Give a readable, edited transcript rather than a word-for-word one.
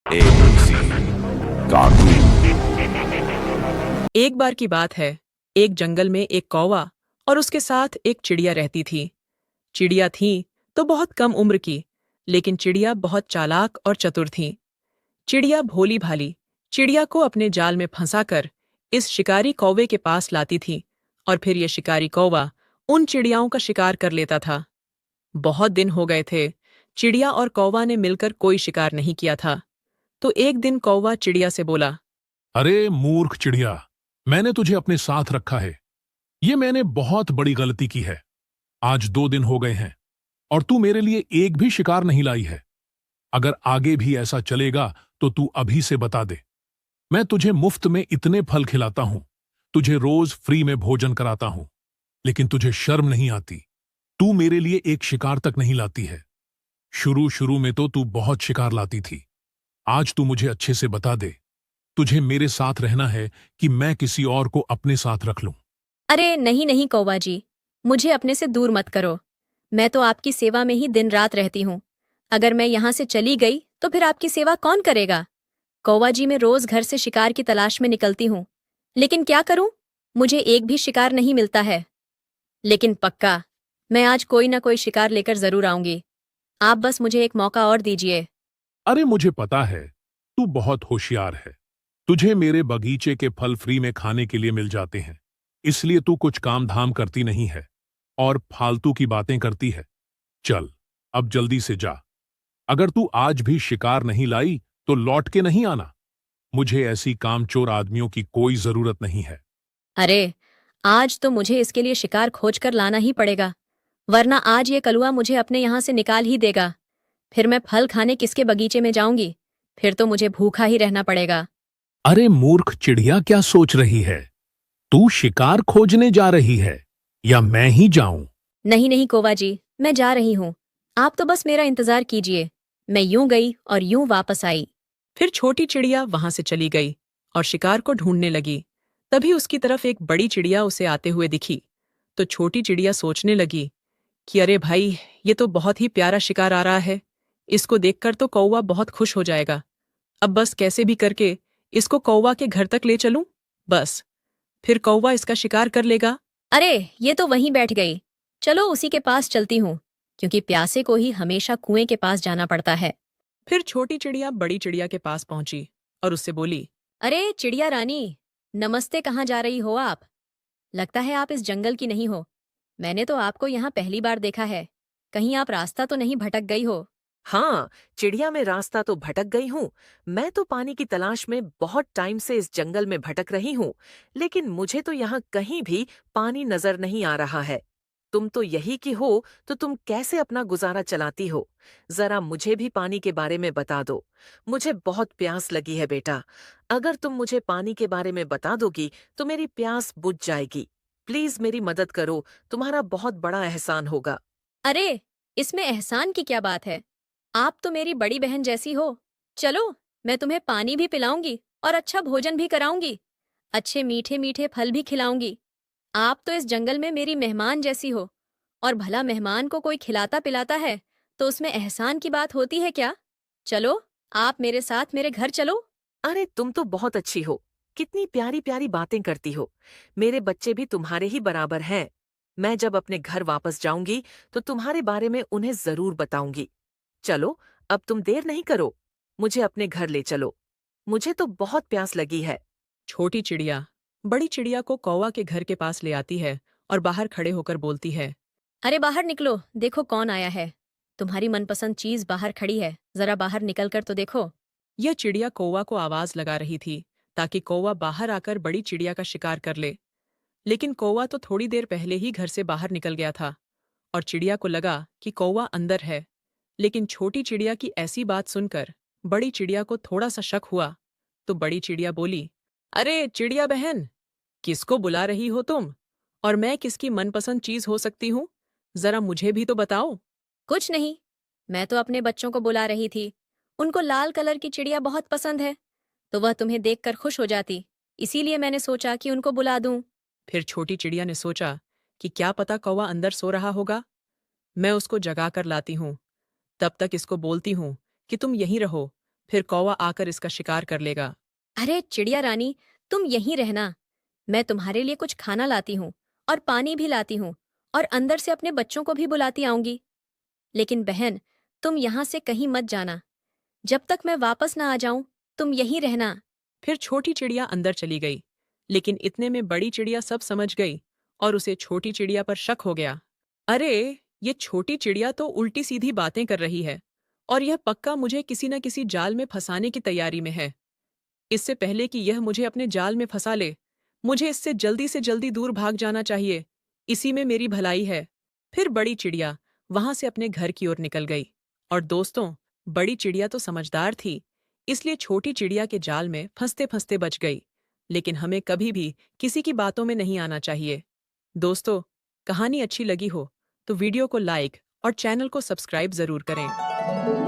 ABC cartoon. एक बार की बात है। एक जंगल में एक कौवा और उसके साथ एक चिड़िया रहती थी। चिड़िया थी तो बहुत कम उम्र की, लेकिन चिड़िया बहुत चालाक और चतुर थी। चिड़िया भोली भाली चिड़िया को अपने जाल में फंसाकर इस शिकारी कौवे के पास लाती थी, और फिर ये शिकारी कौवा उन चिड़ियाओं का शिकार कर लेता था। बहुत दिन हो गए थे, चिड़िया और कौवा ने मिलकर कोई शिकार नहीं किया था। तो एक दिन कौवा चिड़िया से बोला, अरे मूर्ख चिड़िया, मैंने तुझे अपने साथ रखा है। ये मैंने बहुत बड़ी गलती की है। आज 2 दिन हो गए हैं और तू मेरे लिए एक भी शिकार नहीं लाई है। अगर आगे भी ऐसा चलेगा तो तू अभी से बता दे। मैं तुझे मुफ्त में इतने फल खिलाता हूं, तुझे रोज फ्री में भोजन कराता हूं, लेकिन तुझे शर्म नहीं आती। तू मेरे लिए एक शिकार तक नहीं लाती है। शुरू शुरू में तो तू बहुत शिकार लाती थी। आज तू मुझे अच्छे से बता दे, तुझे मेरे साथ रहना है कि मैं किसी और को अपने साथ रख लूं। अरे नहीं नहीं कौवा जी, मुझे अपने से दूर मत करो। मैं तो आपकी सेवा में ही दिन रात रहती हूँ। अगर मैं यहाँ से चली गई तो फिर आपकी सेवा कौन करेगा? कौवा जी, मैं रोज घर से शिकार की तलाश में निकलती हूँ, लेकिन क्या करूँ, मुझे एक भी शिकार नहीं मिलता है। लेकिन पक्का, मैं आज कोई ना कोई शिकार लेकर जरूर आऊंगी। आप बस मुझे एक मौका और दीजिए। अरे मुझे पता है, तू बहुत होशियार है। तुझे मेरे बगीचे के फल फ्री में खाने के लिए मिल जाते हैं, इसलिए तू कुछ काम धाम करती नहीं है और फालतू की बातें करती है। चल, अब जल्दी से जा। अगर तू आज भी शिकार नहीं लाई तो लौट के नहीं आना। मुझे ऐसी कामचोर आदमियों की कोई जरूरत नहीं है। अरे, आज तो मुझे इसके लिए शिकार खोज कर लाना ही पड़ेगा, वरना आज ये कलुआ मुझे अपने यहाँ से निकाल ही देगा। फिर मैं फल खाने किसके बगीचे में जाऊंगी? फिर तो मुझे भूखा ही रहना पड़ेगा। अरे मूर्ख चिड़िया, क्या सोच रही है? तू शिकार खोजने जा रही है या मैं ही जाऊं? नहीं नहीं कौवा जी, मैं जा रही हूँ। आप तो बस मेरा इंतजार कीजिए। मैं यूं गई और यूं वापस आई। फिर छोटी चिड़िया वहां से चली गई और शिकार को ढूंढने लगी। तभी उसकी तरफ एक बड़ी चिड़िया उसे आते हुए दिखी। तो छोटी चिड़िया सोचने लगी कि अरे भाई, ये तो बहुत ही प्यारा शिकार आ रहा है। इसको देखकर तो कौवा बहुत खुश हो जाएगा। अब बस कैसे भी करके इसको कौवा के घर तक ले चलूं, बस फिर कौवा इसका शिकार कर लेगा। अरे, ये तो वहीं बैठ गई। चलो उसी के पास चलती हूँ, क्योंकि प्यासे को ही हमेशा कुएं के पास जाना पड़ता है। फिर छोटी चिड़िया बड़ी चिड़िया के पास पहुंची और उससे बोली, अरे चिड़िया रानी, नमस्ते। कहाँ जा रही हो आप? लगता है आप इस जंगल की नहीं हो। मैंने तो आपको यहाँ पहली बार देखा है। कहीं आप रास्ता तो नहीं भटक गई हो? हाँ, चिड़िया, में रास्ता तो भटक गई हूँ। मैं तो पानी की तलाश में बहुत टाइम से इस जंगल में भटक रही हूँ, लेकिन मुझे तो यहाँ कहीं भी पानी नजर नहीं आ रहा है। तुम तो यही की हो, तो तुम कैसे अपना गुजारा चलाती हो? जरा मुझे भी पानी के बारे में बता दो। मुझे बहुत प्यास लगी है बेटा। अगर तुम मुझे पानी के बारे में बता दोगी तो मेरी प्यास बुझ जाएगी। प्लीज मेरी मदद करो, तुम्हारा बहुत बड़ा एहसान होगा। अरे, इसमें एहसान की क्या बात है? आप तो मेरी बड़ी बहन जैसी हो। चलो, मैं तुम्हें पानी भी पिलाऊंगी और अच्छा भोजन भी कराऊंगी। अच्छे मीठे मीठे फल भी खिलाऊंगी। आप तो इस जंगल में मेरी मेहमान जैसी हो। और भला मेहमान को कोई खिलाता पिलाता है तो उसमें एहसान की बात होती है क्या? चलो, आप मेरे साथ मेरे घर चलो। अरे तुम तो बहुत अच्छी हो। कितनी प्यारी प्यारी बातें करती हो। मेरे बच्चे भी तुम्हारे ही बराबर हैं। मैं जब अपने घर वापस जाऊंगी तो तुम्हारे बारे में उन्हें जरूर बताऊंगी। चलो, अब तुम देर नहीं करो। मुझे अपने घर ले चलो। मुझे तो बहुत प्यास लगी है। छोटी चिड़िया बड़ी चिड़िया को कौवा के घर के पास ले आती है और बाहर खड़े होकर बोलती है, अरे बाहर निकलो, देखो कौन आया है। तुम्हारी मनपसंद चीज बाहर खड़ी है, जरा बाहर निकल कर तो देखो। यह चिड़िया कौवा को आवाज लगा रही थी ताकि कौवा बाहर आकर बड़ी चिड़िया का शिकार कर ले। लेकिन कौवा तो थोड़ी देर पहले ही घर से बाहर निकल गया था और चिड़िया को लगा कि कौवा अंदर है। लेकिन छोटी चिड़िया की ऐसी बात सुनकर बड़ी चिड़िया को थोड़ा सा शक हुआ। तो बड़ी चिड़िया बोली, अरे चिड़िया बहन, किसको बुला रही हो तुम? और मैं किसकी मनपसंद चीज हो सकती हूँ? जरा मुझे भी तो बताओ। कुछ नहीं, मैं तो अपने बच्चों को बुला रही थी। उनको लाल कलर की चिड़िया बहुत पसंद है, तो वह तुम्हें देखकर खुश हो जाती। इसीलिए मैंने सोचा कि उनको बुला दूं। फिर छोटी चिड़िया ने सोचा कि क्या पता कौवा अंदर सो रहा होगा। मैं उसको जगा कर लाती हूँ। तब तक इसको बोलती हूँ कि तुम यहीं रहो, फिर कौवा आकर इसका शिकार कर लेगा। अरे चिड़िया रानी, तुम यहीं रहना। मैं तुम्हारे लिए कुछ खाना लाती हूँ और पानी भी लाती हूँ और अंदर से अपने बच्चों को भी बुलाती आऊंगी। लेकिन बहन, तुम यहाँ से कहीं मत जाना। जब तक मैं वापस ना आ जाऊं, तुम यहीं रहना। फिर छोटी चिड़िया अंदर चली गई, लेकिन इतने में बड़ी चिड़िया सब समझ गई और उसे छोटी चिड़िया पर शक हो गया। अरे, ये छोटी चिड़िया तो उल्टी सीधी बातें कर रही है और यह पक्का मुझे किसी न किसी जाल में फंसाने की तैयारी में है। इससे पहले कि यह मुझे अपने जाल में फंसा ले, मुझे इससे जल्दी से जल्दी दूर भाग जाना चाहिए। इसी में मेरी भलाई है। फिर बड़ी चिड़िया वहां से अपने घर की ओर निकल गई। और दोस्तों, बड़ी चिड़िया तो समझदार थी, इसलिए छोटी चिड़िया के जाल में फंसते फंसते बच गई। लेकिन हमें कभी भी किसी की बातों में नहीं आना चाहिए। दोस्तों, कहानी अच्छी लगी हो तो वीडियो को लाइक और चैनल को सब्सक्राइब जरूर करें।